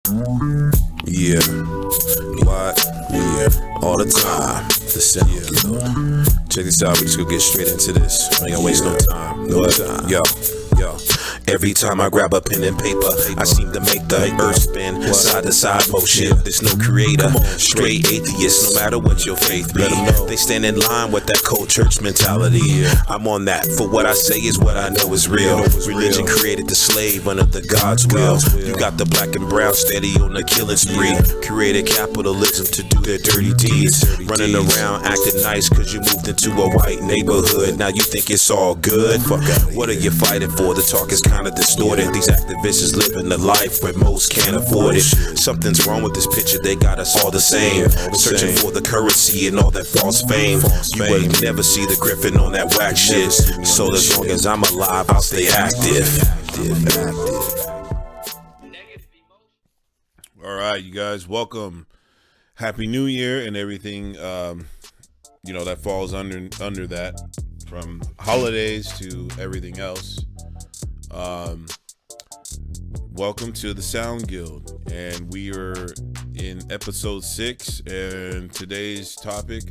Yeah. What? Yeah. All the time. The sound. Yeah. Check this out. We just gonna get straight into this. I ain't gonna waste no time. No time. Yo. Every time I grab a pen and paper, I seem to make the earth spin. Side to side motion, there's no creator. Straight atheist, no matter what your faith be. They stand in line with that cold church mentality. I'm on that, for what I say is what I know is real. Religion created the slave under the God's will. You got the black and brown steady on the killing spree. Created capitalism to do their dirty deeds. Running around acting nice cause you moved into a white neighborhood. Now you think it's all good? What are you fighting for? The talk is kinda distorted. These activists is living the life where most can't afford it. Something's wrong with this picture, they got us all the same. Searching for the currency and all that false fame. You will never see the griffin on that whack shit. So as long as I'm alive, I'll stay active. Alright, you guys, welcome. Happy New Year and everything that falls under that, from holidays to everything else. Welcome to the Sound Guild, and we are in episode 6, and today's topic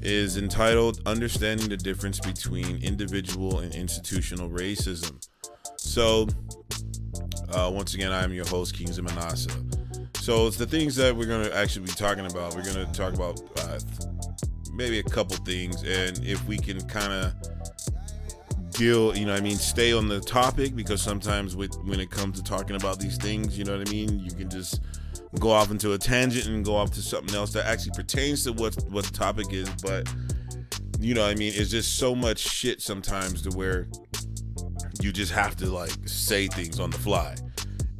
is entitled Understanding the Difference Between Individual and Institutional Racism. So once again, I'm your host, Kings and Manasa. So it's the things that we're going to actually be talking about. We're going to talk about maybe a couple things, and if we can kind of stay on the topic, because sometimes when it comes to talking about these things, you can just go off into a tangent and go off to something else that actually pertains to what the topic is. But it's just so much shit sometimes to where you just have to say things on the fly,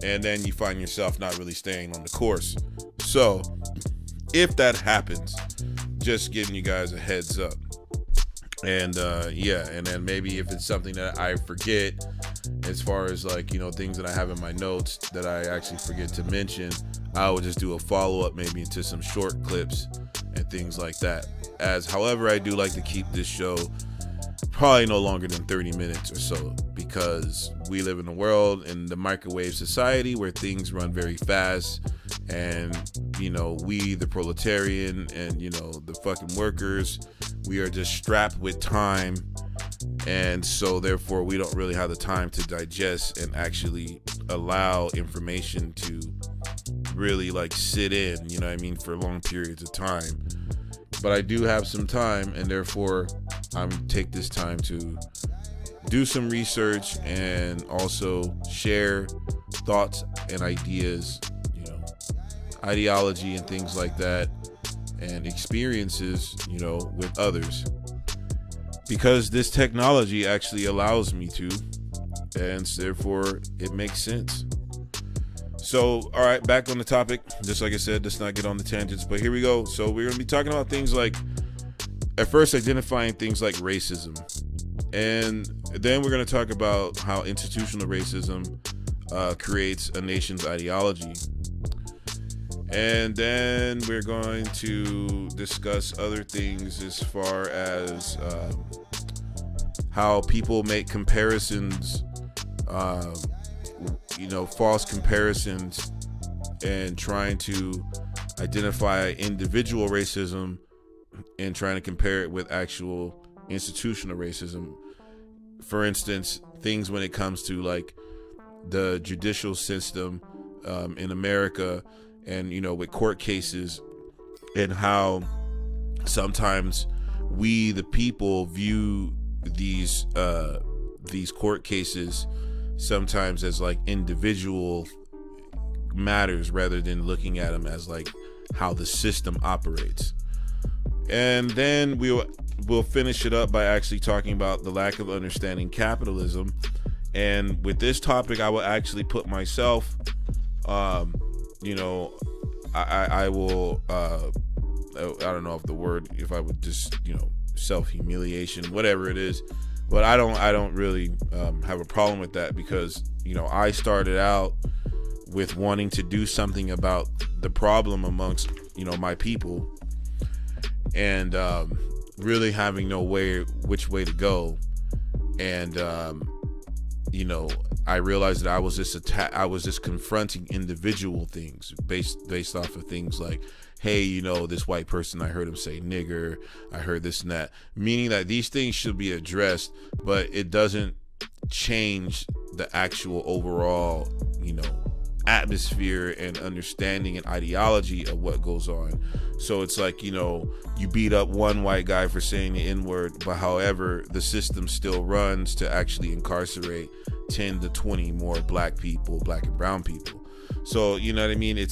and then you find yourself not really staying on the course. So if that happens, just giving you guys a heads up. And and then maybe if it's something that I forget, as far as things that I have in my notes that I actually forget to mention, I will just do a follow-up maybe into some short clips and things like that. However, I do like to keep this show probably no longer than 30 minutes or so, because we live in a world in the microwave society where things run very fast, and we, the proletarian, and the fucking workers, we are just strapped with time, and so therefore we don't really have the time to digest and actually allow information to really sit in, for long periods of time. But I do have some time, and therefore I'm take this time to do some research and also share thoughts and ideas, ideology and things like that, and experiences, with others, because this technology actually allows me to, and therefore it makes sense. So, all right, back on the topic. Just like I said, let's not get on the tangents, but here we go. So we're going to be talking about things like, at first, identifying things like racism. And then we're going to talk about how institutional racism creates a nation's ideology. And then we're going to discuss other things as far as how people make comparisons, false comparisons, and trying to identify individual racism and trying to compare it with actual institutional racism. For instance, things when it comes to the judicial system in America, and with court cases, and how sometimes we, the people, view these court cases sometimes as individual matters, rather than looking at them as how the system operates. And then we'll finish it up by actually talking about the lack of understanding capitalism. And with this topic, I will actually put myself, I will, I don't know if I would just, self-humiliation, whatever it is, but I don't really have a problem with that, because, I started out with wanting to do something about the problem amongst, my people, and really having no which way to go. And I realized that I was just confronting individual things based off of things like, hey, this white person, I heard him say nigger, I heard this and that, meaning that these things should be addressed, but it doesn't change the actual overall, atmosphere and understanding and ideology of what goes on. So it's like, you beat up one white guy for saying the N-word, but however, the system still runs to actually incarcerate 10 to 20 more black and brown people. So, you know what I mean?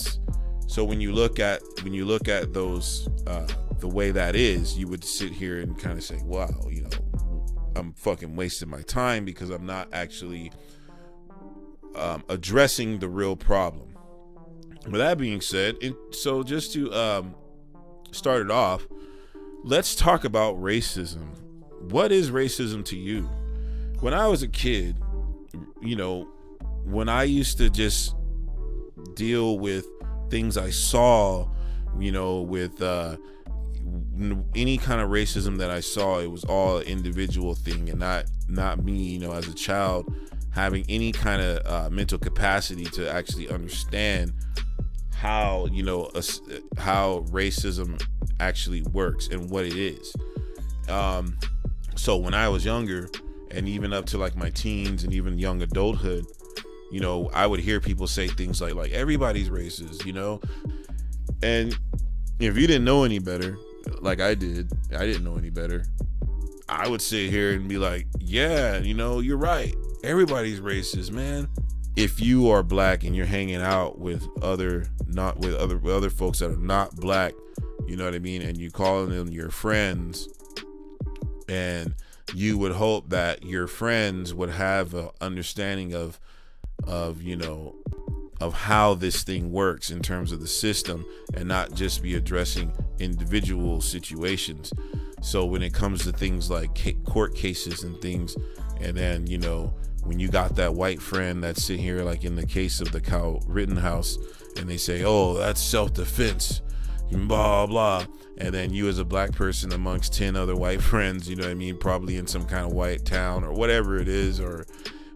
So when you look at those, the way that is, you would sit here and kind of say, wow, I'm fucking wasting my time because I'm not actually addressing the real problem. With that being said, so just to start it off, let's talk about racism. What is racism to you? When I was a kid, when I used to just deal with things I saw, with any kind of racism that I saw, it was all an individual thing and not me, as a child, having any kind of mental capacity to actually understand how how racism actually works and what it is. So when I was younger, and even up to like my teens and even young adulthood, I would hear people say things like everybody's racist, and if you didn't know any better, like I didn't know any better, I would sit here and be like, yeah, you're right. Everybody's racist, man. If you are black and you're hanging out with other folks that are not black, you know what I mean, and you calling them your friends, and you would hope that your friends would have an understanding of how this thing works in terms of the system, and not just be addressing individual situations. So when it comes to things like court cases and things, and then when you got that white friend that's sitting here, like in the case of the Kyle Rittenhouse, and they say, oh, that's self-defense, blah blah, and then you as a black person amongst 10 other white friends, probably in some kind of white town or whatever it is, or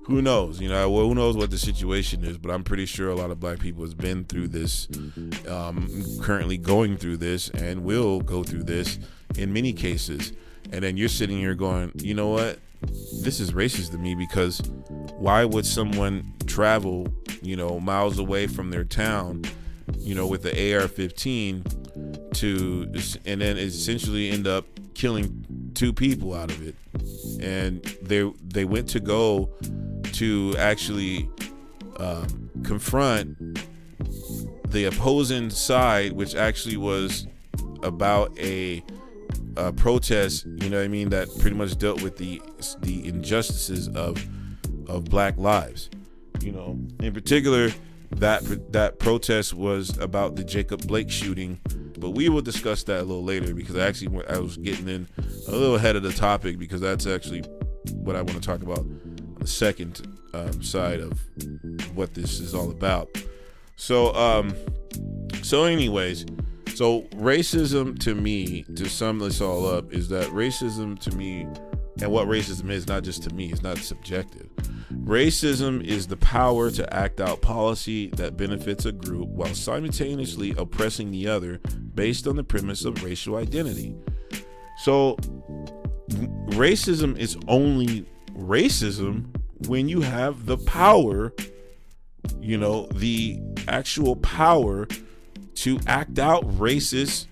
who knows, who knows what the situation is, but I'm pretty sure a lot of black people has been through this, currently going through this, and will go through this in many cases. And then you're sitting here going, you know what? This is racist to me, because why would someone travel, miles away from their town, with the AR-15 and then essentially end up killing 2 people out of it? And they went to go to actually confront the opposing side, which actually was about a protest, that pretty much dealt with the injustices of black lives. In particular, that protest was about the Jacob Blake shooting, but we will discuss that a little later, because I was getting in a little ahead of the topic, because that's actually what I want to talk about on the second side of what this is all about. So anyways, so racism to me, to sum this all up, is that racism to me, and what racism is, not just to me, it's not subjective. Racism is the power to act out policy that benefits a group while simultaneously oppressing the other based on the premise of racial identity. So racism is only racism when you have the power, the actual power to act out racist,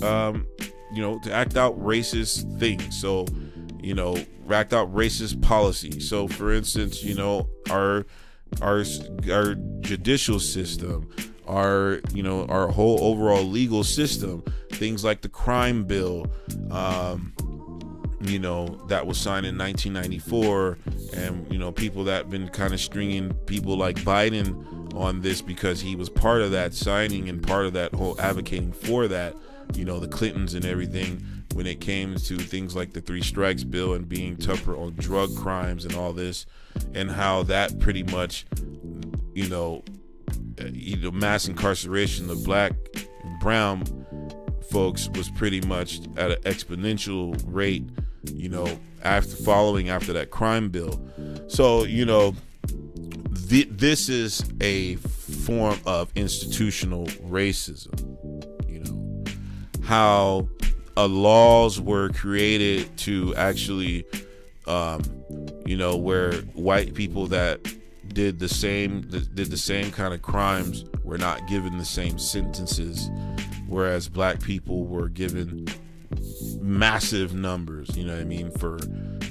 to act out racist things. So, act out racist policy. So, for instance, our judicial system, our whole overall legal system, things like the crime bill, that was signed in 1994, and people that have been kind of stringing people like Biden on this because he was part of that signing and part of that whole advocating for that, the Clintons and everything, when it came to things like the 3 strikes bill and being tougher on drug crimes and all this, and how that pretty much, mass incarceration of black and brown folks was pretty much at an exponential rate, after that crime bill. So, this is a form of institutional racism. How laws were created to actually, where white people that did the same kind of crimes were not given the same sentences, whereas black people were given massive numbers, for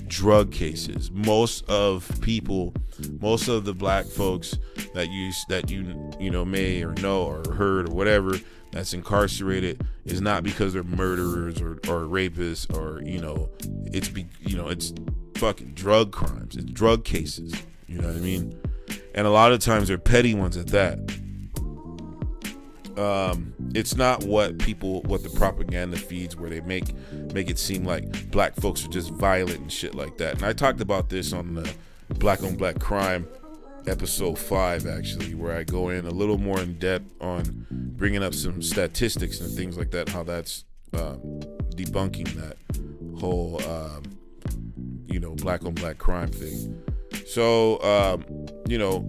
drug cases. Most of the black folks that you may or know or heard or whatever that's incarcerated is not because they're murderers or rapists or it's fucking drug crimes. It's drug cases. You know what I mean? And a lot of times they're petty ones at that. It's not what the propaganda feeds, where they make it seem like black folks are just violent and shit like that. And I talked about this on the Black on Black Crime episode 5, actually, where I go in a little more in depth on bringing up some statistics and things like that, how that's debunking that whole black on black crime thing. So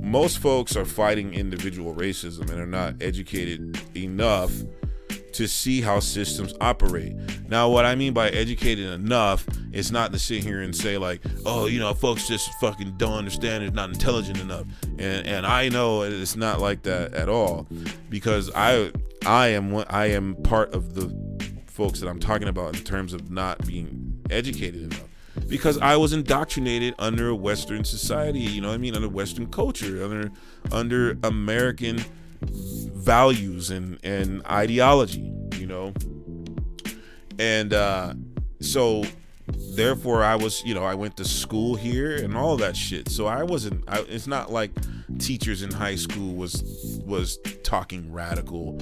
most folks are fighting individual racism and are not educated enough to see how systems operate. Now, what I mean by educated enough is not to sit here and say like, oh, folks just fucking don't understand, it's not intelligent enough. And I know it's not like that at all, because I am part of the folks that I'm talking about in terms of not being educated enough. Because I was indoctrinated under Western society, under Western culture, under American values and ideology, and so therefore I was, I went to school here and all that shit. So it's not like teachers in high school was talking radical,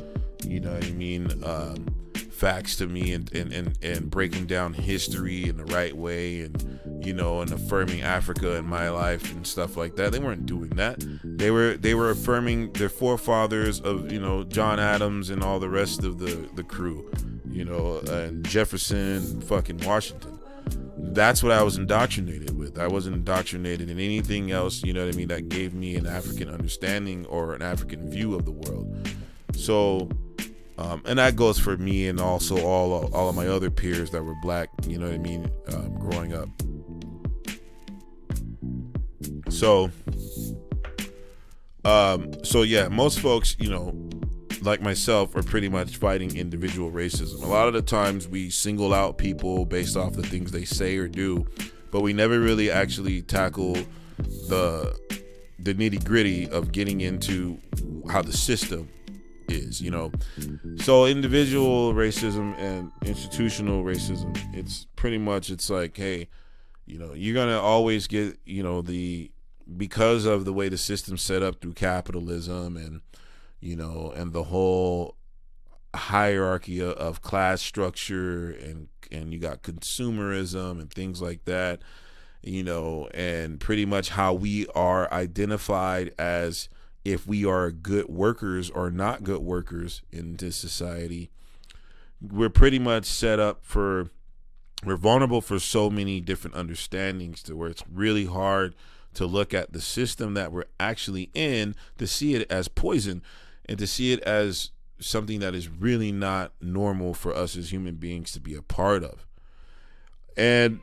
facts to me and breaking down history in the right way and affirming Africa in my life and stuff like that. They weren't doing that. They were affirming their forefathers of John Adams and all the rest of the crew, and Jefferson, fucking Washington. That's what I was indoctrinated with. I wasn't indoctrinated in anything else, that gave me an African understanding or an African view of the world. So and that goes for me and also all of my other peers that were black, growing up. So yeah, most folks, like myself, are pretty much fighting individual racism. A lot of the times we single out people based off the things they say or do, but we never really actually tackle the nitty-gritty of getting into how the system is, So individual racism and institutional racism, it's pretty much, it's like, hey, you're gonna always get, because of the way the system's set up through capitalism and and the whole hierarchy of class structure, and you got consumerism and things like that, and pretty much how we are identified as if we are good workers or not good workers in this society. We're pretty much set up we're vulnerable for so many different understandings, to where it's really hard to look at the system that we're actually in, to see it as poison and to see it as something that is really not normal for us as human beings to be a part of. And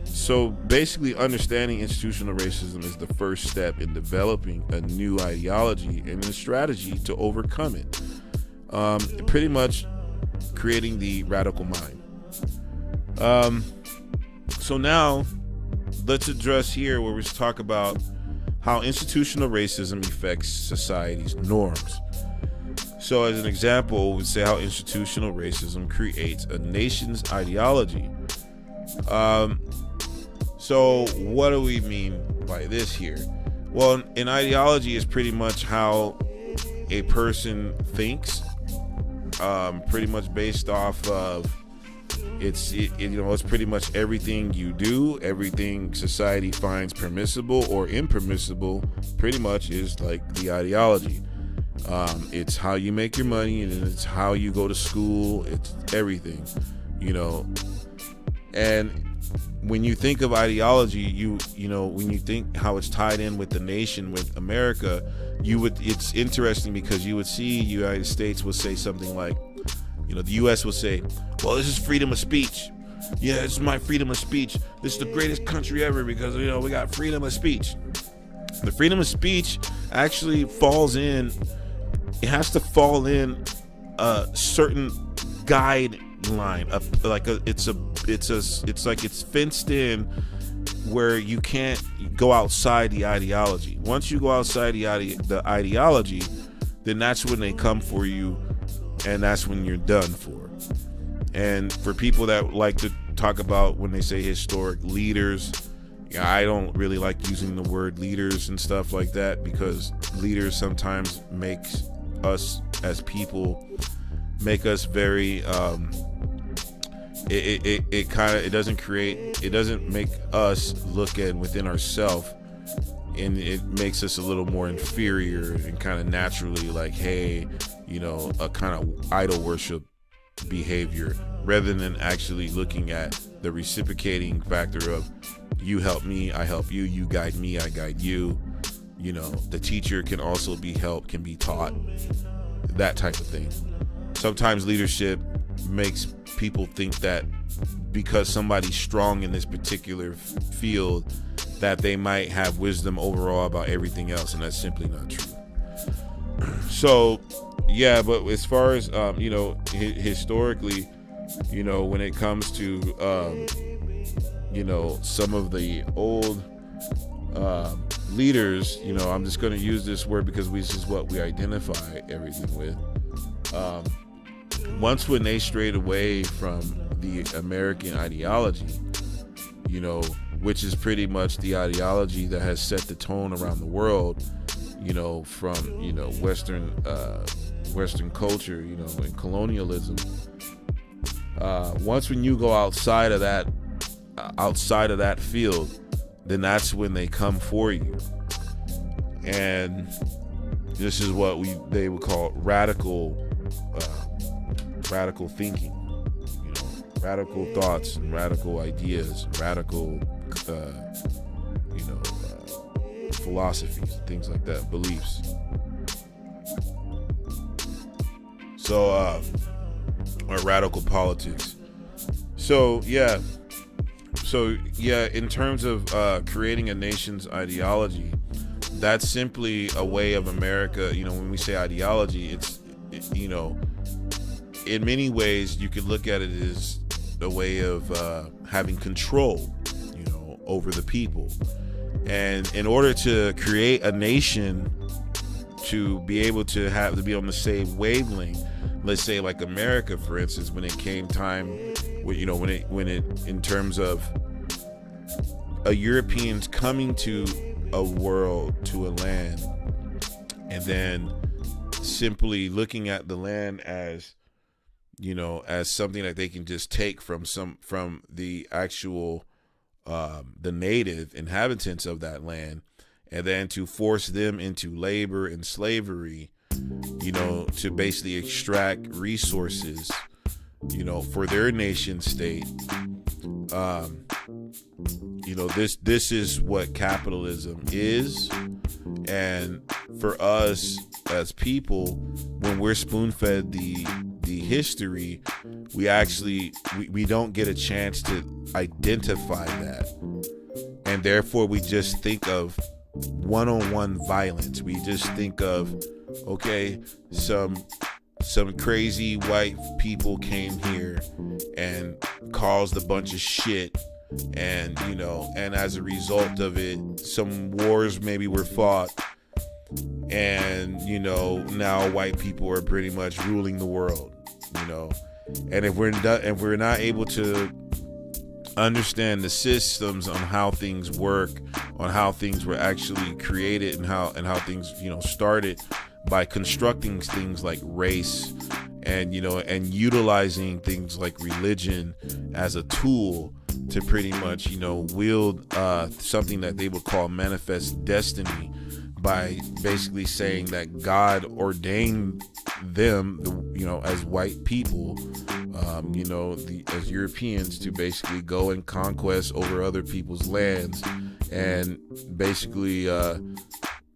so basically, understanding institutional racism is the first step in developing a new ideology and a strategy to overcome it. Pretty much creating the radical mind. So now let's address here where we talk about how institutional racism affects society's norms. So as an example, we say how institutional racism creates a nation's ideology. So what do we mean by this here? Well, an ideology is pretty much how a person thinks, pretty much based off of it's pretty much everything you do, everything society finds permissible or impermissible, pretty much is like the ideology. It's how you make your money, and it's how you go to school. It's everything, and when you think of ideology, you know, when you think how it's tied in with the nation, with America, it's interesting because you would see United States will say something like, you know, the U.S. will say, well, this is freedom of speech. Yeah, this is my freedom of speech. This is the greatest country ever because, you know, we got freedom of speech. The freedom of speech actually falls in, it has to fall in a certain guideline, it's like it's fenced in where you can't go outside the ideology. Once you go outside the ideology, then that's when they come for you, and that's when you're done for. And for people that like to talk about when they say historic leaders, I don't really like using the word leaders and stuff like that, because leaders sometimes makes us as people, make us very it doesn't make us look at within ourselves, and it makes us a little more inferior and kind of naturally like, hey, you know, a kind of idol worship behavior, rather than actually looking at the reciprocating factor of you help me, I help you, you guide me, I guide you. You know, the teacher can also be helped, can be taught, that type of thing. Sometimes leadership makes people think that because somebody's strong in this particular field, that they might have wisdom overall about everything else, and that's simply not true. So, yeah, but as far as, you know, historically, you know, when it comes to, you know, some of the old leaders, you know, I'm just going to use this word because this is what we identify everything with. Once when they strayed away from the American ideology, you know, which is pretty much the ideology that has set the tone around the world, you know, from, you know, Western culture, you know, and colonialism. Once when you go outside of that field, then that's when they come for you. And this is what they would call radical thinking, you know, radical thoughts and radical ideas, and radical, you know, philosophies and things like that, beliefs. So, or radical politics. So yeah, in terms of creating a nation's ideology, that's simply a way of America. You know, when we say ideology, you know, in many ways you could look at it as a way of having control, you know, over the people. And in order to create a nation, to be able to be on the same wavelength, let's say like America, for instance, when it came time, you know, when it in terms of a Europeans coming to a world, to a land, and then simply looking at the land as, you know, as something that they can just take from the actual the native inhabitants of that land, and then to force them into labor and slavery, you know, to basically extract resources, you know, for their nation state. You know, this is what capitalism is. And for us as people, when we're spoon-fed the history, we don't get a chance to identify that, and therefore we just think of one-on-one violence. We just think of, okay, some crazy white people came here and caused a bunch of shit, and, you know, and as a result of it, some wars maybe were fought, and, you know, now white people are pretty much ruling the world, you know. And if we're not able to understand the systems on how things work, on how things were actually created, and how things, you know, started by constructing things like race, and, you know, and utilizing things like religion as a tool to pretty much, you know, wield something that they would call manifest destiny, by basically saying that God ordained them, as white people, as Europeans, to basically go and conquest over other people's lands and basically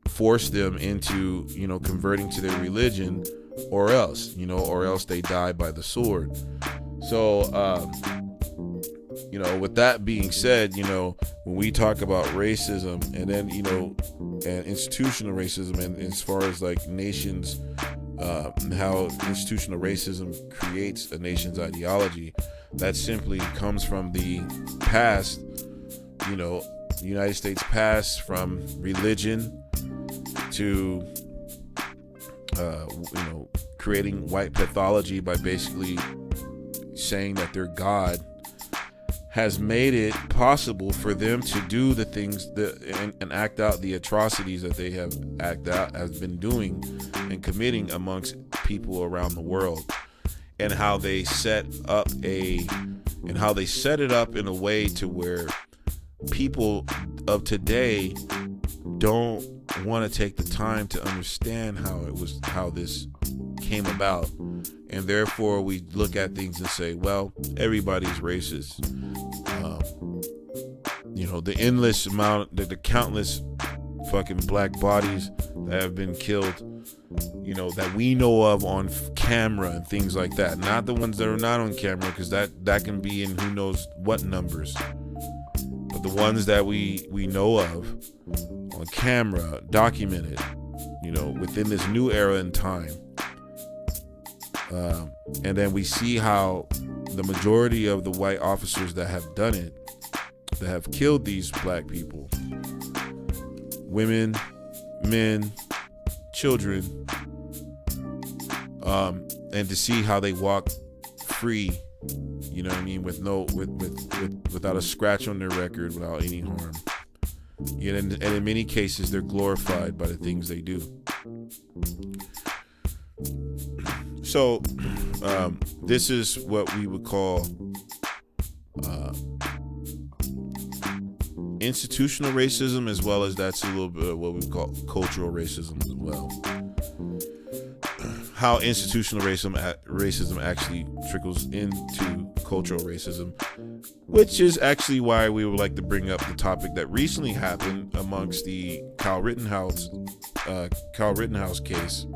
force them into, converting to their religion, or else they die by the sword. So, with that being said, when we talk about racism, and then, and institutional racism, and as far as like nations, how institutional racism creates a nation's ideology, that simply comes from the past, the United States past, from religion to, creating white pathology by basically saying that their God has made it possible for them to do the things and act out the atrocities that they have been doing and committing amongst people around the world, and how they set it up in a way to where people of today don't want to take the time to understand how this came about, and therefore we look at things and say, well, everybody's racist. The endless amount, the countless fucking black bodies that have been killed, that we know of on camera and things like that. Not the ones that are not on camera, because that can be in who knows what numbers. But the ones that we know of on camera, documented, within this new era in time. And then we see how the majority of the white officers that have done it, that have killed these black people, women, men, children, and to see how they walk free, without a scratch on their record, without any harm. And in many cases, they're glorified by the things they do. So, this is what we would call institutional racism, as well as that's a little bit of what we would call cultural racism as well. How institutional racism actually trickles into cultural racism, which is actually why we would like to bring up the topic that recently happened amongst the Kyle Rittenhouse case.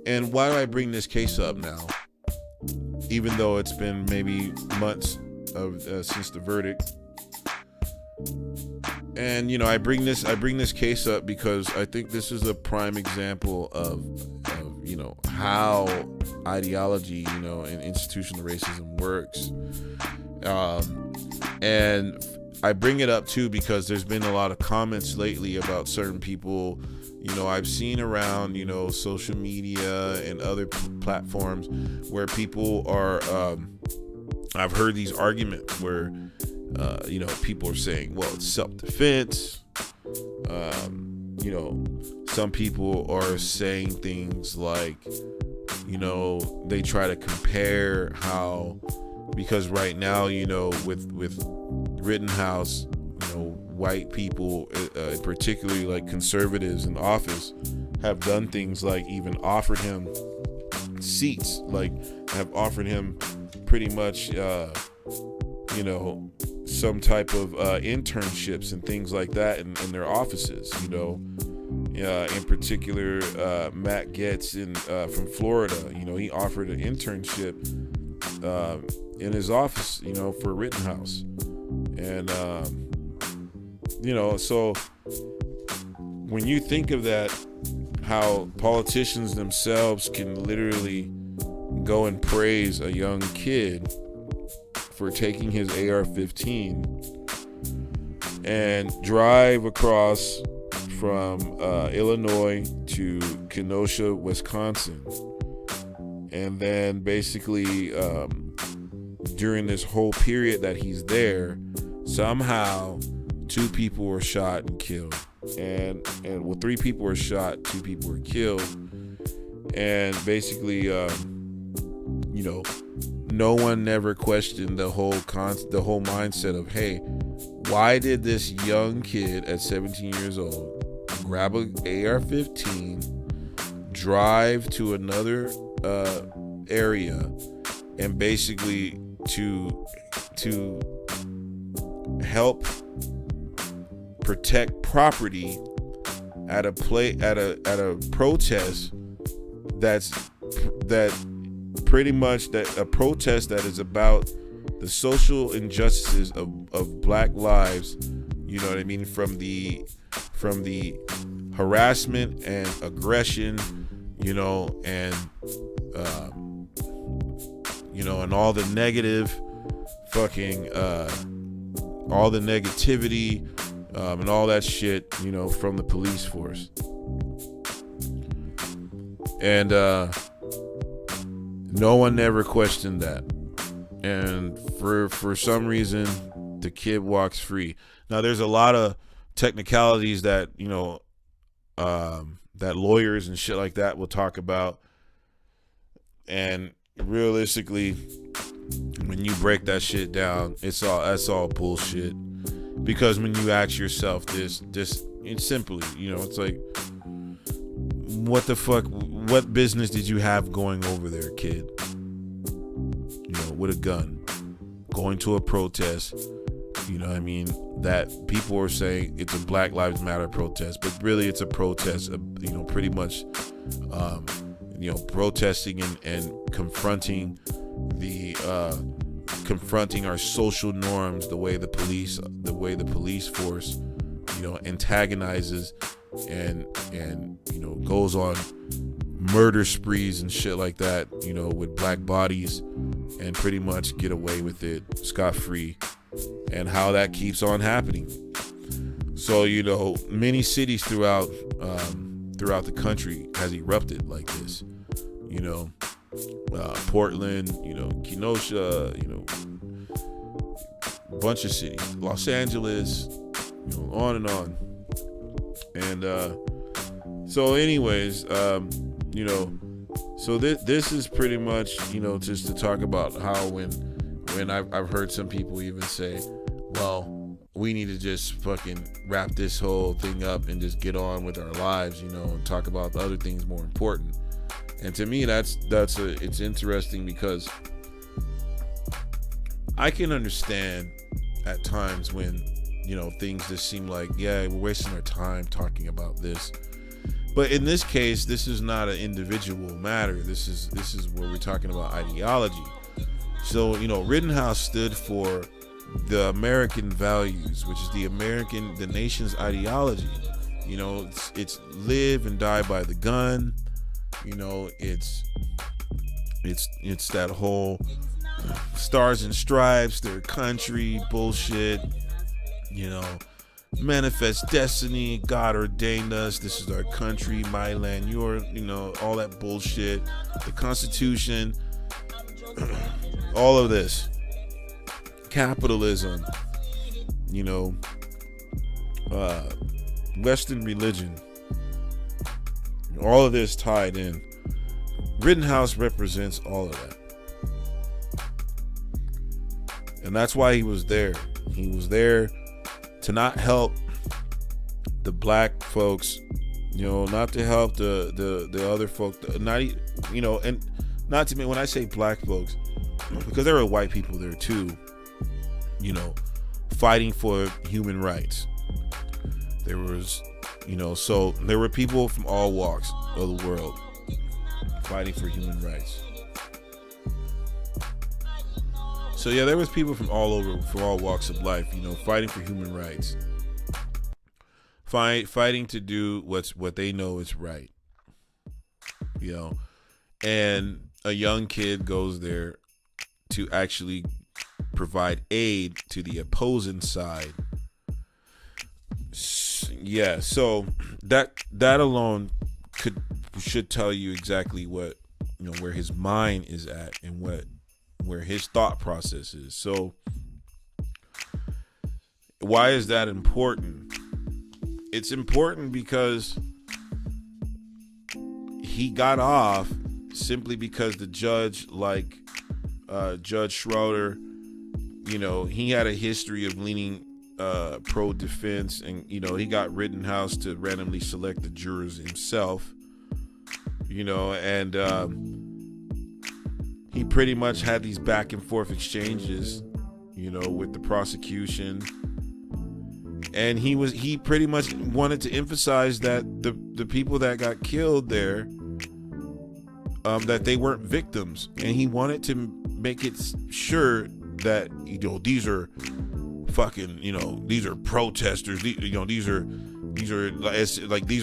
And why do I bring this case up now, even though it's been maybe months since the verdict? And I bring this case up because I think this is a prime example of how ideology, and institutional racism works. And I bring it up too because there's been a lot of comments lately about certain people, I've seen around, social media and other platforms where people are, I've heard these arguments where, people are saying, well, it's self-defense. Some people are saying things like, they try to compare how, because right now, with Rittenhouse, white people, particularly like conservatives in office, have done things like even offered him seats, like have offered him pretty much, some type of internships and things like that in their offices. In particular, Matt Getz from Florida, he offered an internship in his office, for Rittenhouse. And so when you think of that, how politicians themselves can literally go and praise a young kid for taking his AR-15 and drive across from Illinois to Kenosha, Wisconsin, and then basically during this whole period that he's there, somehow 2 people were shot and killed, and 3 people were shot, 2 people were killed, and basically no one never questioned the whole mindset of, hey, why did this young kid at 17 years old grab a AR-15, drive to another area, and basically to help protect property at a protest that pretty much a protest that is about the social injustices of black lives, you know what I mean, from the harassment and aggression, you know, and you know, and all the negative fucking all the negativity and all that shit, you know, from the police force. And no one ever questioned that. And for some reason, the kid walks free. Now, there's a lot of technicalities that, you know, that lawyers and shit like that will talk about. And realistically, when you break that shit down, that's all bullshit. Because when you ask yourself this, it's simply, you know, it's like, what the fuck, what business did you have going over there, kid? You know, with a gun, going to a protest, you know what I mean, that people are saying it's a Black Lives Matter protest, but really it's a protest, you know, pretty much, you know, protesting and confronting confronting our social norms, the way the police force, you know, antagonizes and you know, goes on murder sprees and shit like that, you know, with black bodies, and pretty much get away with it scot-free, and how that keeps on happening. So, you know, many cities throughout the country has erupted like this, you know, Portland, you know, Kenosha, you know, a bunch of cities, Los Angeles, you know, on and on. And so anyways, you know, so this is pretty much, you know, just to talk about how when I've heard some people even say, well, we need to just fucking wrap this whole thing up and just get on with our lives, you know, and talk about the other things more important. And to me, it's interesting, because I can understand at times when, you know, things just seem like, yeah, we're wasting our time talking about this. But in this case, this is not an individual matter. This is where we're talking about ideology. So, you know, Rittenhouse stood for the American values, which is the nation's ideology. You know, it's live and die by the gun. You know, it's that whole stars and stripes, their country bullshit. You know, manifest destiny, God ordained us, this is our country, my land, your, you know, all that bullshit, the Constitution, all of this, capitalism, you know, Western religion, all of this tied in. Rittenhouse represents all of that. And that's why he was there. He was there to not help the black folks, you know, not to help the other folk, not, you know, and not to me when I say black folks, because there were white people there too, you know, fighting for human rights. There was, you know, so there were people from all walks of the world fighting for human rights. So yeah, there was people from all walks of life, you know, fighting for human rights, fighting to do what they know is right, you know. And a young kid goes there to actually provide aid to the opposing side. Yeah, so that alone should tell you exactly what, you know, where his mind is at and where his thought process is. So why is that important? It's important because he got off simply because the judge, like Judge Schroeder, you know, he had a history of leaning pro defense, and he got Rittenhouse to randomly select the jurors himself. And he pretty much had these back and forth exchanges, with the prosecution. And he pretty much wanted to emphasize that the people that got killed there, that they weren't victims, and he wanted to make it sure that these are fucking these are protesters. These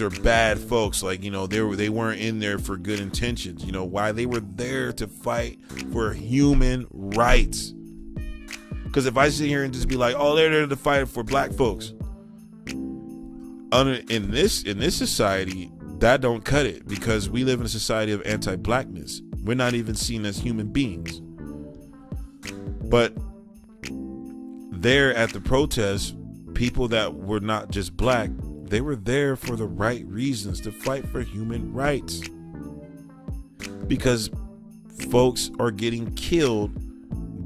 are bad folks. Like they weren't in there for good intentions. Why they were there to fight for human rights. Because if I sit here and just be like, oh, they're there to fight for black folks, in this society, that don't cut it, because we live in a society of anti-blackness. We're not even seen as human beings. But there at the protest, people that were not just black, they were there for the right reasons, to fight for human rights. Because folks are getting killed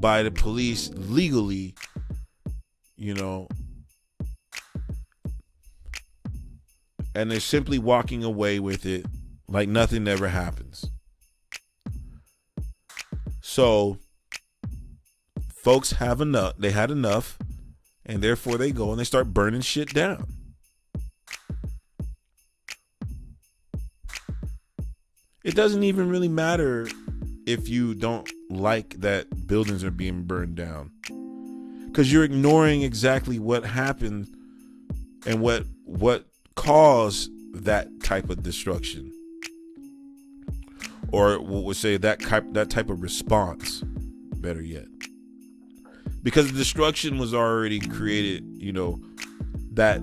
by the police legally, and they're simply walking away with it like nothing ever happens. So folks have enough. They had enough, and therefore they go and they start burning shit down. It doesn't even really matter if you don't like that buildings are being burned down, because you're ignoring exactly what happened and what caused that type of destruction, or what would say that type of response, better yet, because the destruction was already created, that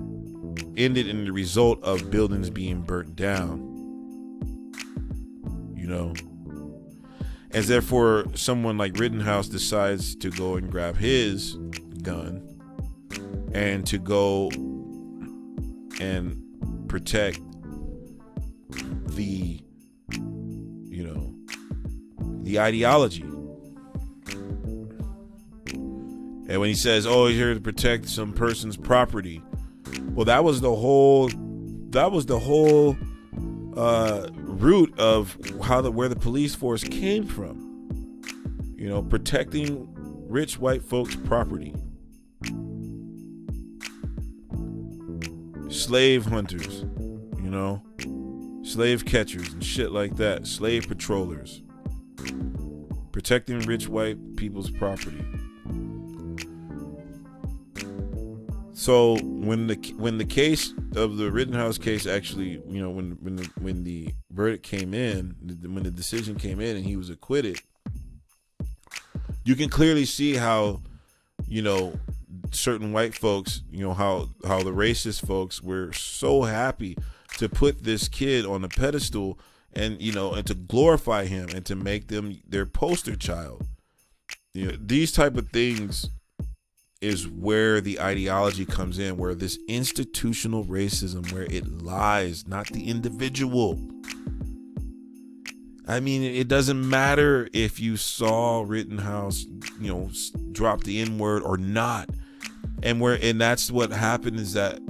ended in the result of buildings being burnt down, and therefore someone like Rittenhouse decides to go and grab his gun and to go and protect the ideology. And when he says, oh, he's here to protect some person's property, well, that was the whole root of where the police force came from. Protecting rich white folks' property. Slave hunters, slave catchers and shit like that. Slave patrollers. Protecting rich white people's property. So when the case of the Rittenhouse case actually, when the verdict came in, when the decision came in and he was acquitted, you can clearly see how, certain white folks, how the racist folks were so happy to put this kid on a pedestal and, and to glorify him and to make them their poster child. These type of things is where the ideology comes in, where this institutional racism, where it lies, not the individual. I mean, it doesn't matter if you saw Rittenhouse, drop the N-word or not. And that's what happened, is that,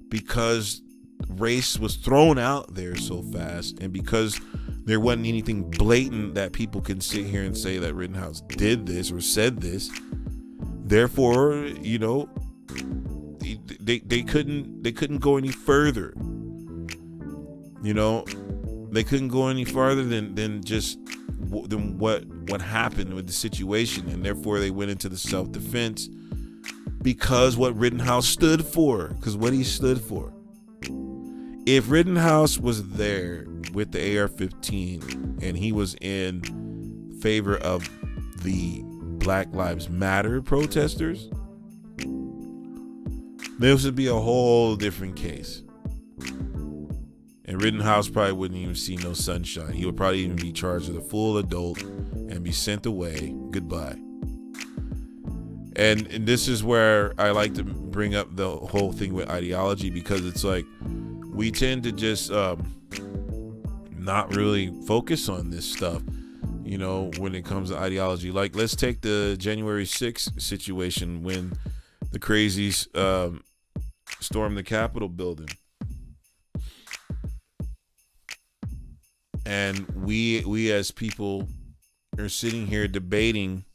because race was thrown out there so fast, and because there wasn't anything blatant that people can sit here and say that Rittenhouse did this or said this, therefore, they couldn't go any further. They couldn't go any farther than what happened with the situation, and therefore they went into the self-defense, because what Rittenhouse stood for, because what he stood for. If Rittenhouse was there with the AR-15 and he was in favor of the Black Lives Matter protesters, this would be a whole different case. And Rittenhouse probably wouldn't even see no sunshine. He would probably even be charged as a full adult and be sent away. Goodbye. And this is where I like to bring up the whole thing with ideology, because it's like we tend to just not really focus on this stuff, when it comes to ideology. Like, let's take the January 6th situation when the crazies stormed the Capitol building. And we as people are sitting here debating,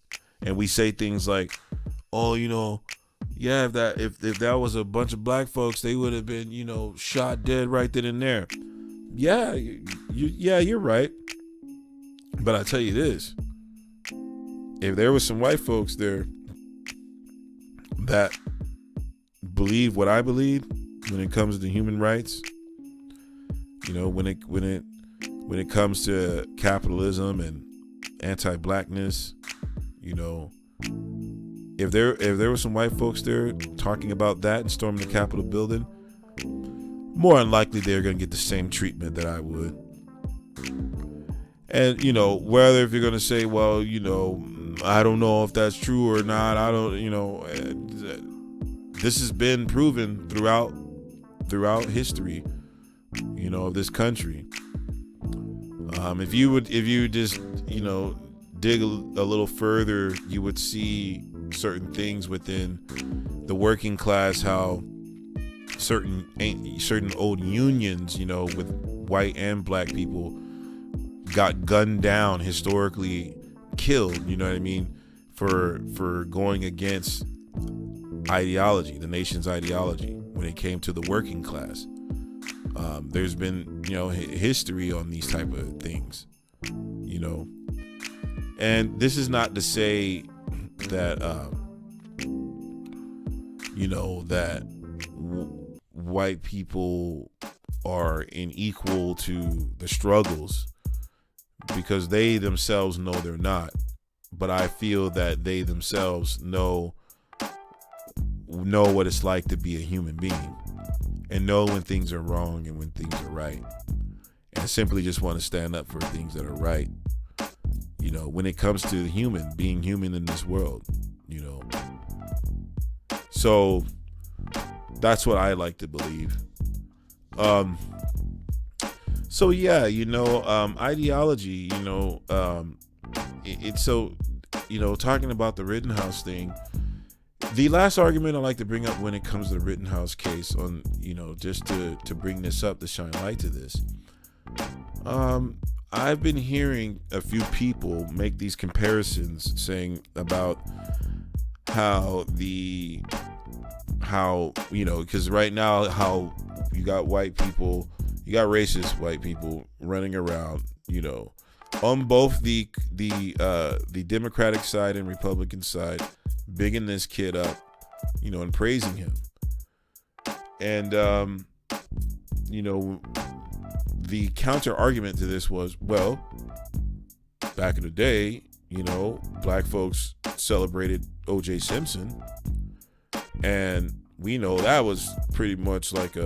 and we say things like, oh, yeah, if that was a bunch of black folks, they would have been, shot dead right then and there. Yeah, you're right. But I tell you this, if there was some white folks there that believe what I believe when it comes to human rights, when it comes to capitalism and anti-blackness, if there were some white folks there talking about that and storming the Capitol building, more than likely they're going to get the same treatment that I would. And, whether if you're going to say, well, I don't know if that's true or not, I don't, this has been proven throughout history, of this country. If you just, dig a little further, you would see certain things within the working class, how certain old unions, with white and black people got gunned down, historically killed, for going against ideology, the nation's ideology, when it came to the working class. There's been, history on these type of things, and this is not to say that, that white people are unequal to the struggles, because they themselves know they're not. But I feel that they themselves know what it's like to be a human being, and know when things are wrong and when things are right, and simply just want to stand up for things that are right, when it comes to being human in this world, so that's what I like to believe. So yeah, ideology, it's so, talking about the Rittenhouse thing, the last argument I like to bring up when it comes to the Rittenhouse case, on, just to bring this up, to shine light to this, I've been hearing a few people make these comparisons, saying about how because right now, how you got racist white people running around, on both the Democratic side and Republican side, bigging this kid up, and praising him. And, the counter argument to this was, well, back in the day, black folks celebrated O.J. Simpson, and we know that was pretty much like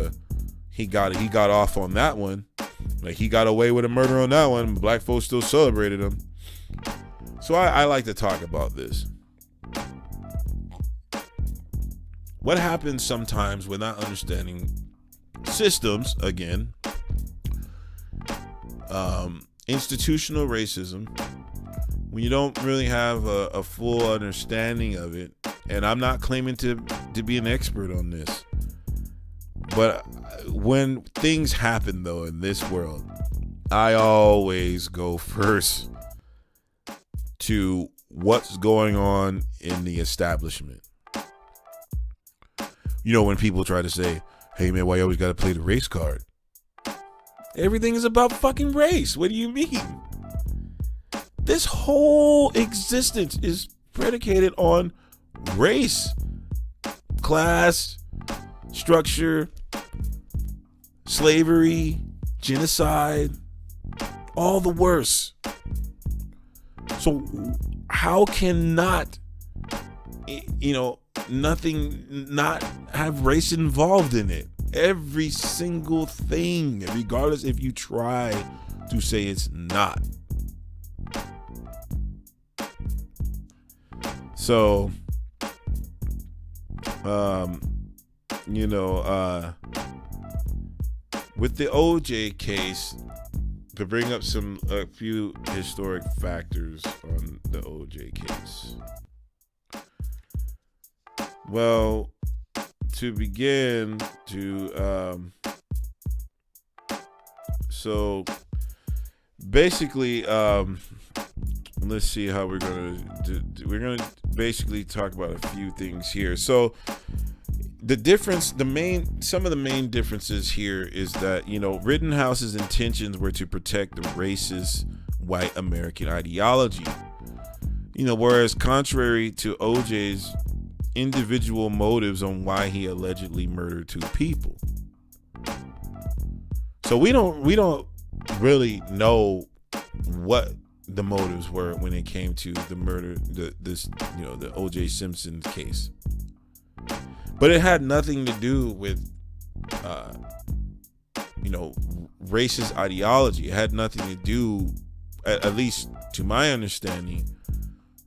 he got off on that one. Like, he got away with a murder on that one. Black folks still celebrated him. So I like to talk about this. What happens sometimes with not understanding systems, again, institutional racism, when you don't really have a full understanding of it, and I'm not claiming to be an expert on this, but when things happen, though, in this world, I always go first to what's going on in the establishment. When people try to say, hey man, why you always gotta play the race card? Everything is about fucking race. What do you mean? This whole existence is predicated on race, class, structure, slavery, genocide, all the worst. So how can nothing not have race involved in it? Every single thing, regardless if you try to say it's not. So, with the OJ case, to bring up a few historic factors on the OJ case. Well, to begin to so basically let's see how we're gonna we're gonna basically talk about a few things here. So some of the main differences here is that, Rittenhouse's intentions were to protect the racist white American ideology, whereas contrary to OJ's individual motives on why he allegedly murdered 2 people. So we don't really know what the motives were when it came to the murder, the OJ Simpson case. But it had nothing to do with racist ideology. It had nothing to do, at least to my understanding,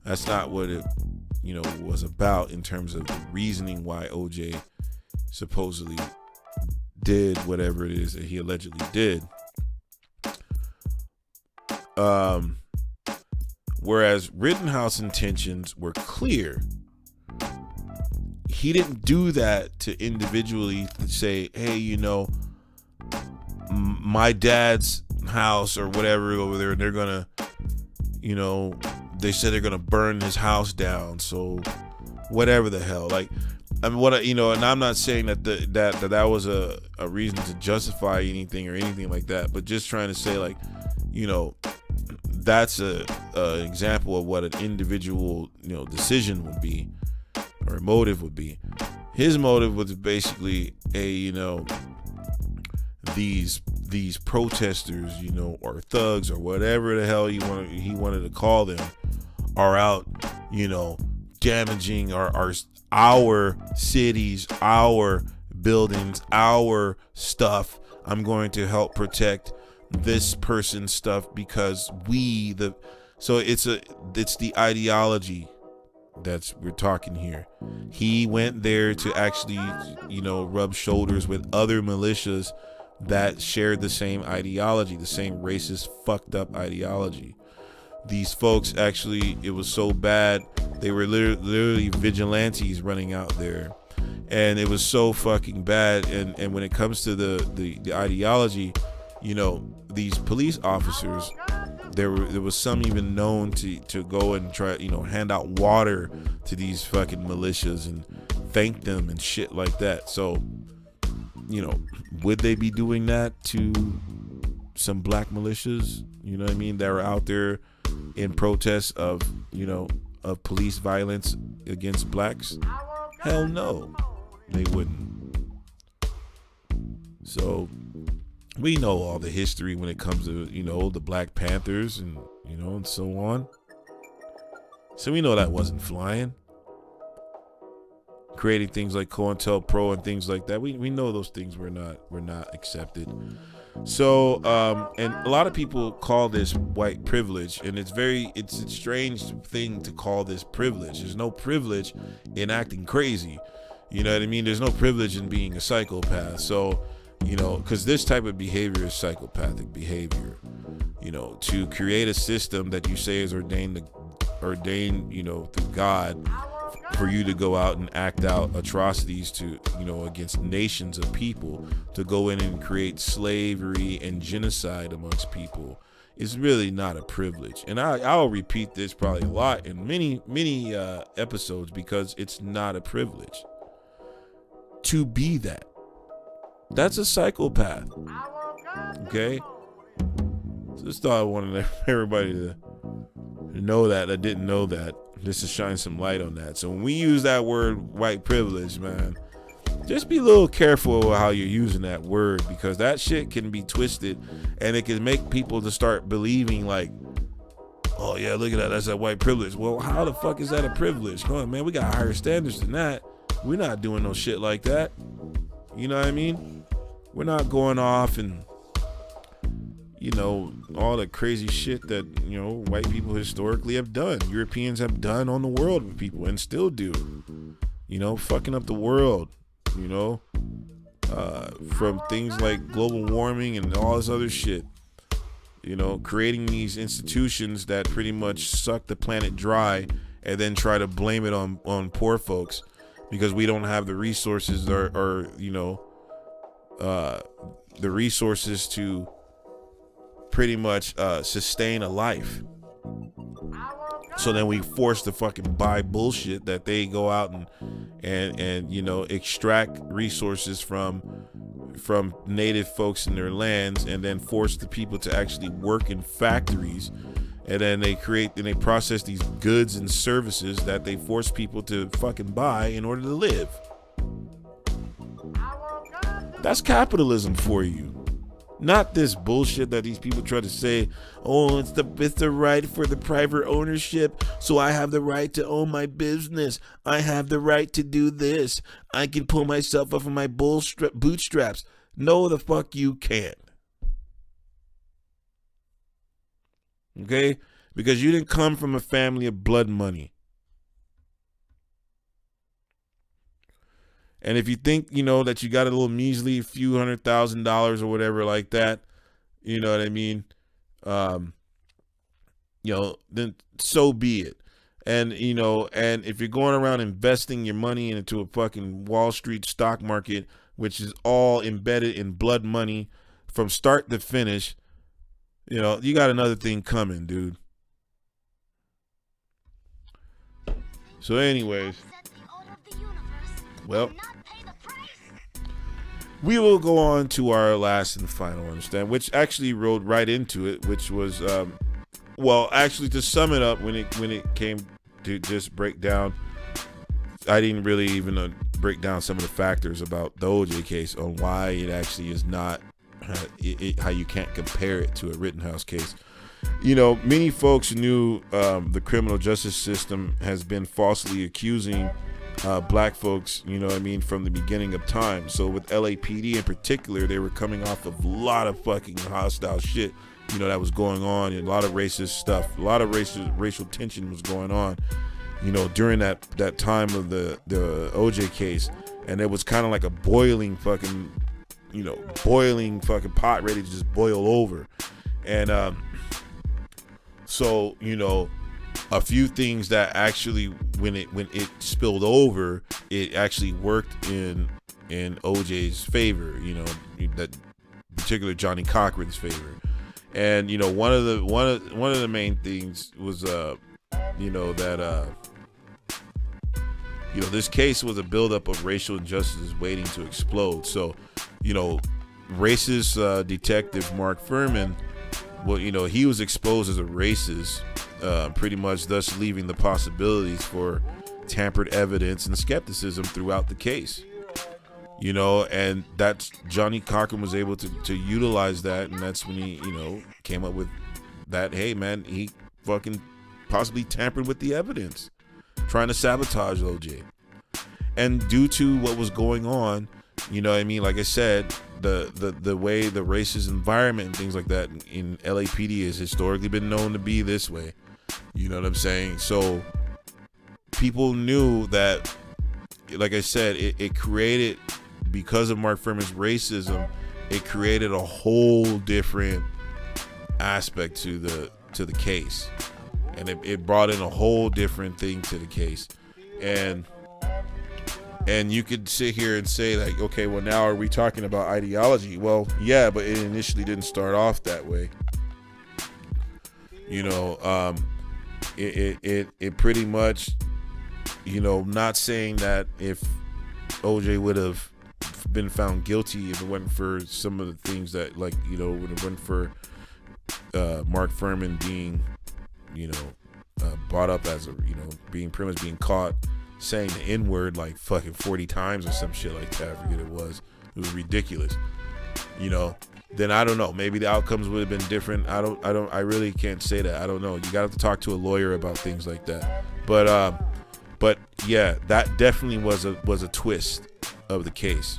that's not what it was about in terms of the reasoning why OJ supposedly did whatever it is that he allegedly did. Whereas Rittenhouse intentions were clear. He didn't do that to individually say, hey, my dad's house or whatever over there, and they're gonna, they said they're gonna burn his house down, so whatever the hell. Like, I mean, and I'm not saying that that was a reason to justify anything or anything like that, but just trying to say, like, that's a example of what an individual decision would be, or motive would be. His motive was basically these protesters, or thugs, or whatever the hell he wanted to call them, are out, damaging our cities, our buildings, our stuff. I'm going to help protect this person's stuff because so it's the ideology that's we're talking here. He went there to actually, rub shoulders with other militias that shared the same ideology, the same racist, fucked up ideology. These folks actually, it was so bad, they were literally vigilantes running out there, and it was so fucking bad. And when it comes to the ideology, these police officers, there was some even known to go and try, hand out water to these fucking militias and thank them and shit like that. So, would they be doing that to some black militias, that were out there in protest of police violence against blacks? Hell no, they wouldn't. So we know all the history when it comes to, the Black Panthers and, and so on. So we know that wasn't flying. Creating things like COINTELPRO and things like that. We know those things were not accepted. So, and a lot of people call this white privilege, and it's a strange thing to call this privilege. There's no privilege in acting crazy. You know what I mean? There's no privilege in being a psychopath. So, because this type of behavior is psychopathic behavior. To create a system that you say is ordained, through God, for you to go out and act out atrocities to, against nations of people, to go in and create slavery and genocide amongst people, is really not a privilege. And I'll repeat this probably a lot in many episodes, because it's not a privilege to be that. That's a psychopath. Okay? So just thought I wanted everybody to know that. I didn't know that. Just to shine some light on that. So when we use that word white privilege, man, just be a little careful with how you're using that word, because that shit can be twisted, and it can make people to start believing like, oh yeah, look at that, that's that white privilege. Well, how the fuck is that a privilege? Come on, man, we got higher standards than that. We're not doing no shit like that. You know what I mean? We're not going off and, all the crazy shit that, white people historically have done. Europeans have done on the world with people and still do. Fucking up the world, from things like global warming and all this other shit. Creating these institutions that pretty much suck the planet dry and then try to blame it on poor folks because we don't have the resources or the resources to pretty much sustain a life. So then we force to fucking buy bullshit that they go out and extract resources from native folks in their lands, and then force the people to actually work in factories, and then they process these goods and services that they force people to fucking buy in order to live. That's capitalism for you. Not this bullshit that these people try to say, oh, it's the right for the private ownership, so I have the right to own my business. I have the right to do this. I can pull myself up from my bootstraps. No, the fuck you can't. Okay? Because you didn't come from a family of blood money. And if you think, that you got a little measly few $100,000 or whatever like that, you know what I mean? Then so be it. And, and if you're going around investing your money into a fucking Wall Street stock market, which is all embedded in blood money from start to finish, you got another thing coming, dude. So anyways, well, we will go on to our last and final understand, which actually rode right into it, which was, actually to sum it up, when it came to just break down, I didn't really even break down some of the factors about the OJ case on why it actually is not, how you can't compare it to a Rittenhouse case. Many folks knew the criminal justice system has been falsely accusing black folks, from the beginning of time. So with LAPD in particular, they were coming off of a lot of fucking hostile shit, that was going on, and a lot of racist stuff, a lot of racial tension was going on, during that time of the OJ case. And it was kind of like a boiling fucking pot ready to just boil over. And so a few things that actually, when it spilled over, it actually worked in OJ's favor, that particular Johnny Cochran's favor. And one of the main things was this case was a buildup of racial injustices waiting to explode. So racist detective Mark Furman, he was exposed as a racist, pretty much, thus leaving the possibilities for tampered evidence and skepticism throughout the case. And that's Johnny Cochran was able to utilize that, and that's when he, came up with that, hey man, he fucking possibly tampered with the evidence, trying to sabotage OJ. And due to what was going on, like I said, the way the racist environment and things like that in LAPD has historically been known to be this way. You know what I'm saying? So people knew that, like I said, it created, because of Mark Furman's racism, it created a whole different aspect to the case. And it brought in a whole different thing to the case. And you could sit here and say, like, okay, well, now are we talking about ideology? Well, yeah, but it initially didn't start off that way. It pretty much, not saying that if OJ would have been found guilty if it wasn't for some of the things that, like, would have went for Mark Furman being, brought up as a, being pretty much being caught saying the N-word like fucking 40 times or some shit like that. I forget it was ridiculous. Then I don't know, maybe the outcomes would have been different. I really can't say that. I don't know. You gotta have to talk to a lawyer about things like that. But yeah, that definitely was a twist of the case,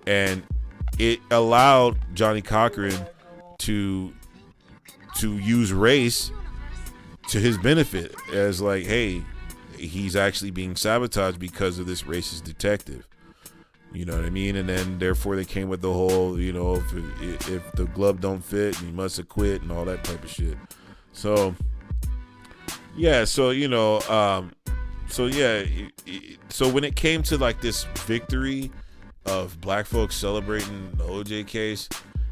and it allowed Johnny Cochran to use race to his benefit, as like, hey, he's actually being sabotaged because of this racist detective. You know what I mean? And then therefore they came with the whole, if the glove don't fit, you must have quit and all that type of shit. So yeah, so So yeah, so when it came to like this victory of black folks celebrating the OJ case,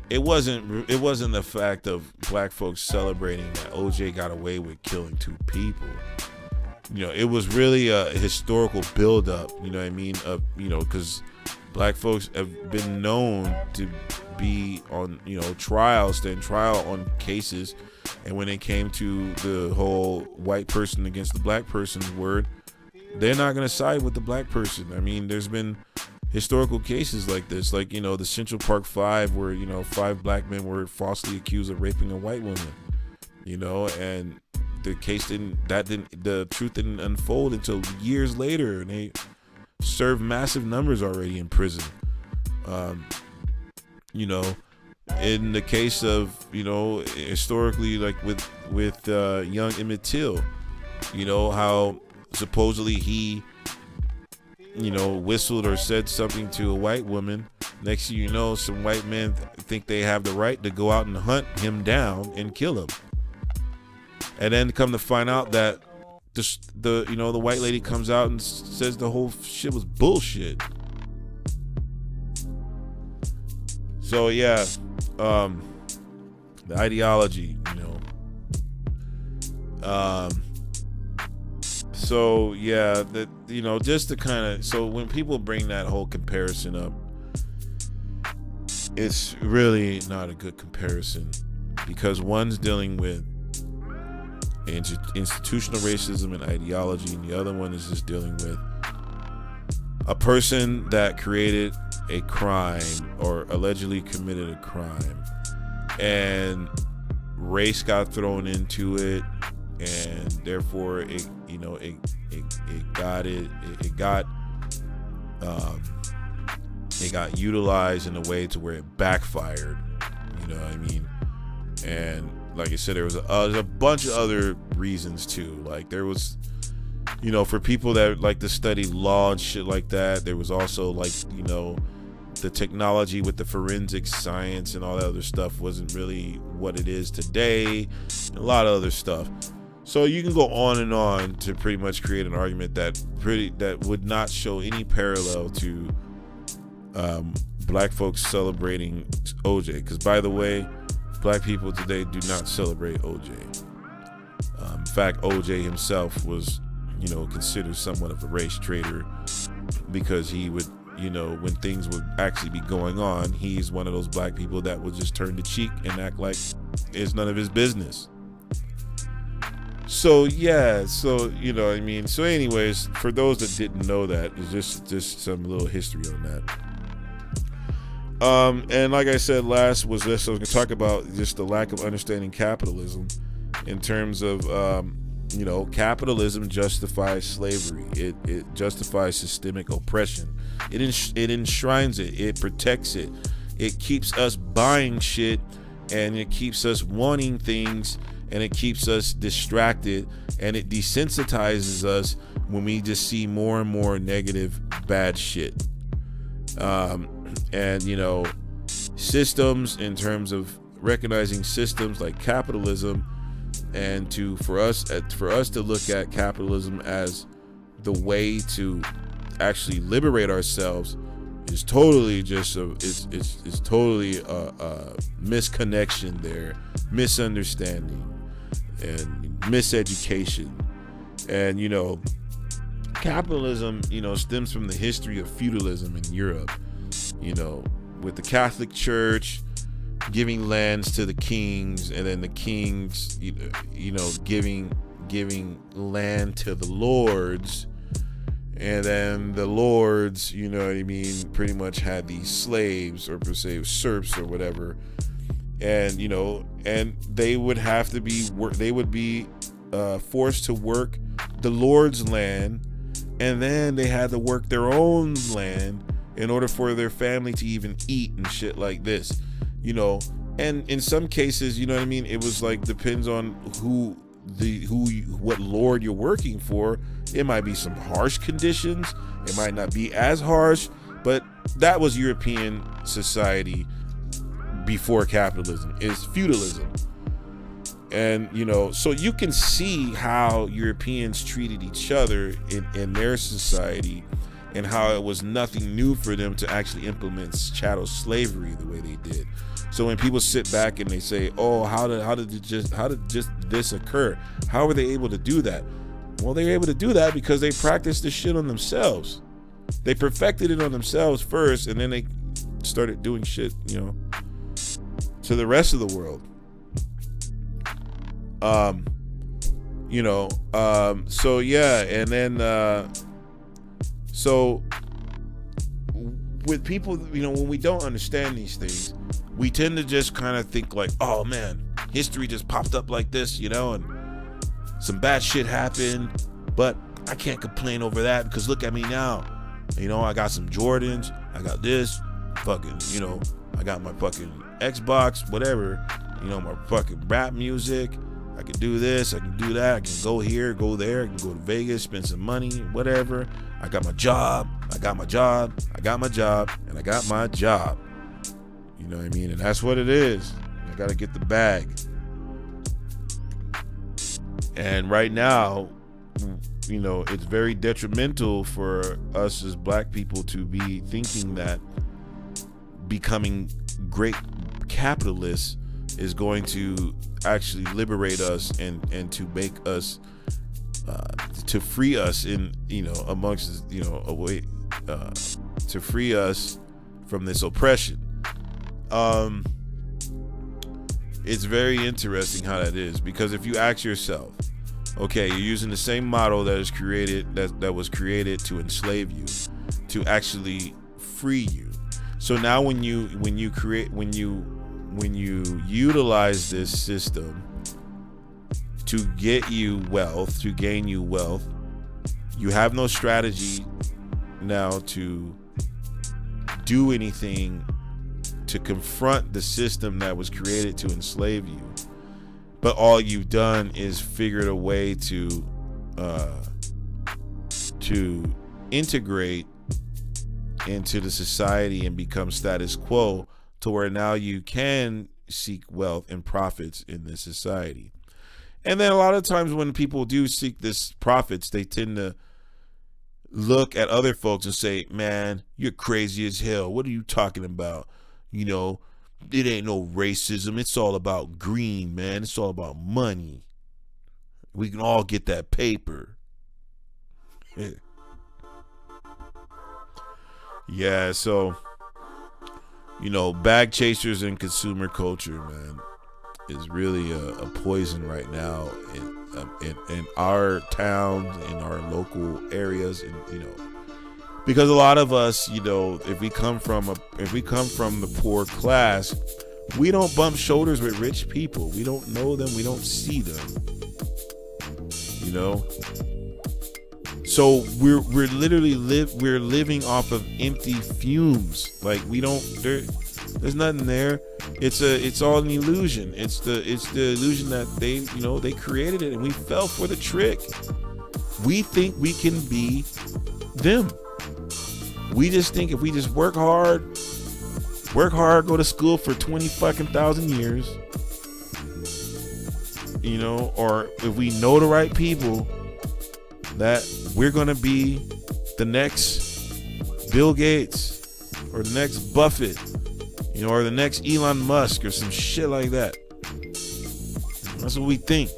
it wasn't the fact of black folks celebrating that OJ got away with killing 2 people. It was really a historical buildup. You know what I mean? Of because black folks have been known to be on stand trial on cases, and when it came to the whole white person against the black person's word, they're not going to side with the black person. I mean, there's been historical cases like this, like the Central Park 5, where 5 black men were falsely accused of raping a white woman. And the truth didn't unfold until years later, and they served massive numbers already in prison. In the case of historically, like with young Emmett Till, how supposedly he whistled or said something to a white woman. Next thing you know, some white men think they have the right to go out and hunt him down and kill him. And then come to find out that the white lady comes out and says the whole shit was bullshit. So yeah, the ideology, so yeah, that just to kind of, so when people bring that whole comparison up, it's really not a good comparison, because one's dealing with institutional racism and ideology, and the other one is just dealing with a person that created a crime or allegedly committed a crime, and race got thrown into it, and therefore it got utilized in a way to where it backfired. You know what I mean? And like I said, there was a bunch of other reasons too. Like there was, for people that like to study law and shit like that, there was also like, the technology with the forensic science and all that other stuff wasn't really what it is today. And a lot of other stuff. So you can go on and on to pretty much create an argument that would not show any parallel to black folks celebrating OJ. Because by the way, black people today do not celebrate OJ. In fact, OJ himself was, considered somewhat of a race traitor, because he would, when things would actually be going on, he's one of those black people that would just turn the cheek and act like it's none of his business. So yeah, so what I mean. So anyways, for those that didn't know that, it's just some little history on that. And like I said last was this, I was gonna talk about just the lack of understanding capitalism in terms of capitalism justifies slavery. It justifies systemic oppression. It enshrines it. It protects it. It keeps us buying shit, and it keeps us wanting things, and it keeps us distracted, and it desensitizes us when we just see more and more negative, bad shit. And systems, in terms of recognizing systems like capitalism, and for us to look at capitalism as the way to actually liberate ourselves is totally just it's totally a misconnection there, misunderstanding, and miseducation. And capitalism stems from the history of feudalism in Europe, with the Catholic Church giving lands to the kings, and then the kings giving land to the lords, and then the lords pretty much had these slaves, or per se serfs or whatever, and and they would have to be forced to work the lord's land, and then they had to work their own land in order for their family to even eat and shit like this, and in some cases, it was like, depends on what lord you're working for. It might be some harsh conditions, it might not be as harsh, but that was European society before capitalism, is feudalism. And, you know, so you can see how Europeans treated each other in their society, and how it was nothing new for them to actually implement chattel slavery the way they did. So when people sit back and they say, "Oh, how did just this occur? How were they able to do that?" Well, they were able to do that because they practiced this shit on themselves. They perfected it on themselves first, and then they started doing shit, you know, to the rest of the world. You know, so yeah, and then so with people, you know, when we don't understand these things, we tend to just kind of think like, oh man, history just popped up like this, you know, and some bad shit happened, but I can't complain over that because look at me now. You know, I got some Jordans, I got this, fucking, you know, I got my fucking Xbox, whatever, you know, my fucking rap music. I can do this, I can do that, I can go here, go there, I can go to Vegas, spend some money, whatever. I got my job, I got my job, I got my job, and I got my job. You know what I mean? And that's what it is. I gotta get the bag. And right now, you know, it's very detrimental for us as black people to be thinking that becoming great capitalists is going to actually liberate us and to make us to free us in, you know, amongst, you know, a way to free us from this oppression. It's very interesting how that is, because if you ask yourself, okay, you're using the same model that is created that was created to enslave you, to actually free you. So now when you utilize this system to get you wealth, to gain you wealth, you have no strategy now to do anything to confront the system that was created to enslave you. But all you've done is figured a way to integrate into the society and become status quo, to where now you can seek wealth and profits in this society. And then a lot of times when people do seek this profits, they tend to look at other folks and say, man, you're crazy as hell. What are you talking about? You know, it ain't no racism. It's all about green, man. It's all about money. We can all get that paper. Yeah, so, you know, bag chasers and consumer culture, man, is really a poison right now in our towns, in our local areas, and, you know, because a lot of us, you know, if we come from the poor class, we don't bump shoulders with rich people. We don't know them. We don't see them. You know. So we're literally living off of empty fumes. Like we don't. There's nothing there. It's all an illusion. It's the illusion that they created it, and we fell for the trick. We think we can be them. We just think if we just work hard, go to school for 20,000 years, you know, or if we know the right people, that we're gonna be the next Bill Gates or the next Buffett, you know, or the next Elon Musk or some shit like that. That's what we think,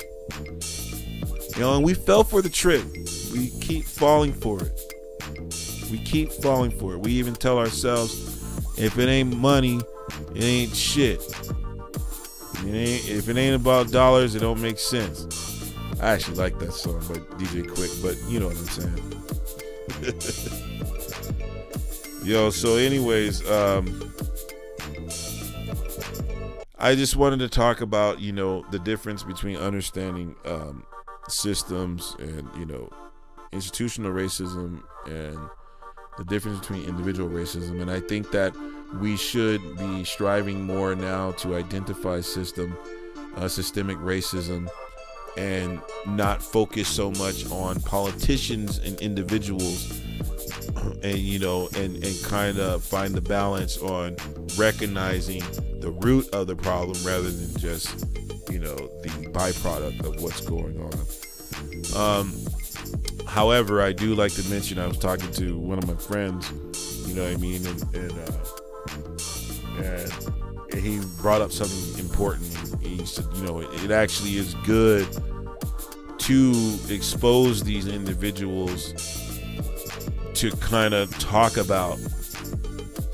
you know, and we fell for the trick. We keep falling for it. We keep falling for it. We even tell ourselves, if it ain't money, it ain't shit. If it ain't about dollars, it don't make sense. I actually like that song by DJ Quick, but you know what I'm saying. Yo, so anyways, I just wanted to talk about, you know, the difference between understanding systems and, you know, institutional racism, and the difference between individual racism. And I think that we should be striving more now to identify systemic racism, and not focus so much on politicians and individuals and you know, and kind of find the balance on recognizing the root of the problem rather than just, you know, the byproduct of what's going on. However, I do like to mention, I was talking to one of my friends, you know what I mean, and he brought up something important. He said, you know, it actually is good to expose these individuals to kind of talk about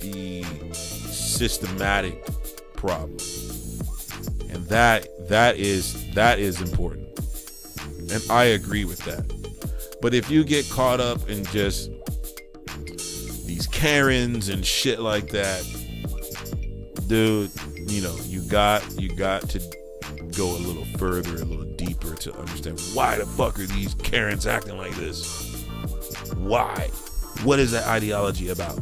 the systematic problem, and that is important, and I agree with that. But if you get caught up in just these Karens and shit like that, dude, you know, you got to go a little further, a little deeper to understand why the fuck are these Karens acting like this? Why? What is that ideology about?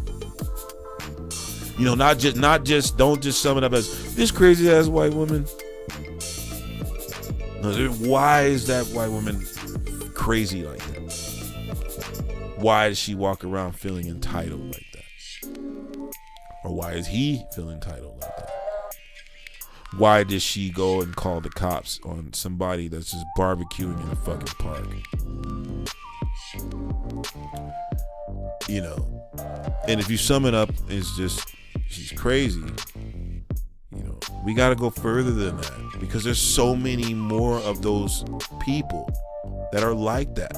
You know, don't just sum it up as this crazy ass white woman. No, why is that white woman crazy like that? Why does she walk around feeling entitled like that? Or why is he feeling entitled like that? Why does she go and call the cops on somebody that's just barbecuing in a fucking park? You know, and if you sum it up, it's just, she's crazy. You know, we got to go further than that, because there's so many more of those people that are like that.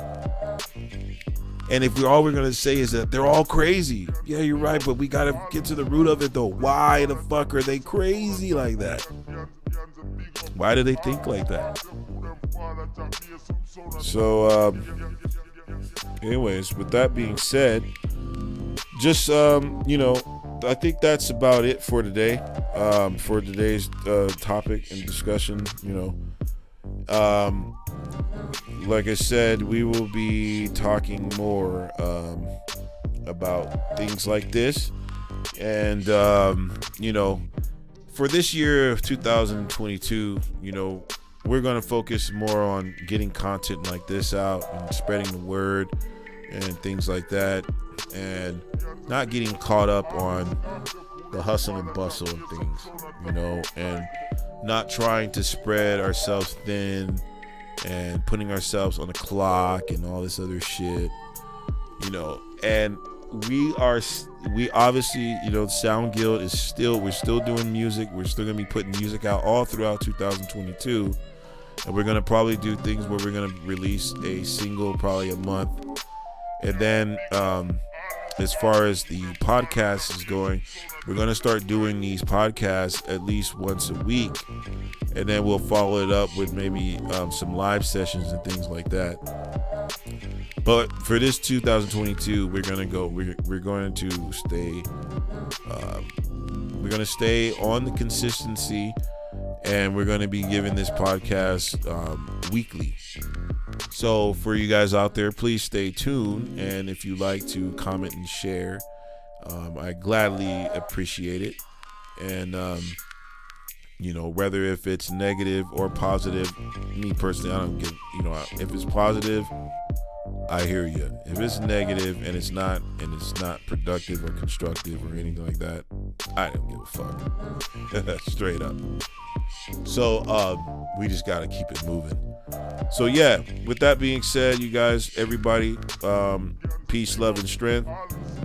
And if all we're going to say is that they're all crazy, yeah, you're right, but we got to get to the root of it though. Why the fuck are they crazy like that? Why do they think like that? So, anyways, with that being said, just, you know, I think that's about it for today, for today's topic and discussion. You know, like I said, we will be talking more about things like this, and you know, for this year of 2022, you know, we're going to focus more on getting content like this out and spreading the word and things like that, and not getting caught up on the hustle and bustle and things, you know, and not trying to spread ourselves thin and putting ourselves on a clock and all this other shit, you know. And we obviously, you know, Sound Guild is we're still doing music. We're still gonna be putting music out all throughout 2022, and we're gonna probably do things where we're gonna release a single probably a month. And then as far as the podcast is going, we're going to start doing these podcasts at least once a week, and then we'll follow it up with maybe some live sessions and things like that. But for this 2022, we're going to stay on the consistency, and we're going to be giving this podcast weekly. So for you guys out there, please stay tuned, and if you like to comment and share, I gladly appreciate it. And you know, whether if it's negative or positive, me personally, I don't give, you know, if it's positive, I hear you. If it's negative and it's not productive or constructive or anything like that, I don't give a fuck. Straight up. So we just gotta keep it moving. So yeah, with that being said, you guys, everybody, peace, love, and strength.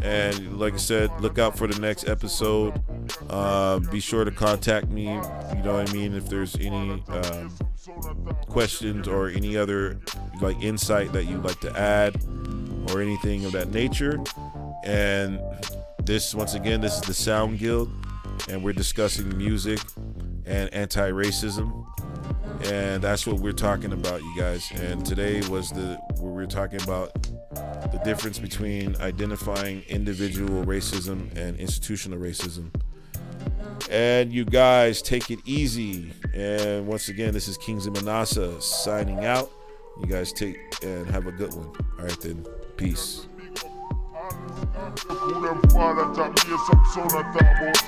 And like I said, look out for the next episode. Be sure to contact me, you know what I mean, if there's any questions or any other like insight that you'd like to add or anything of that nature. And this, once again, this is the Sound Guild, and we're discussing music and anti-racism, and that's what we're talking about, you guys. And today was where we're talking about the difference between identifying individual racism and institutional racism. And you guys, take it easy. And once again, this is Kings of Manasa signing out. You guys take and have a good one. All right then, peace. Who them father tap me some son of that most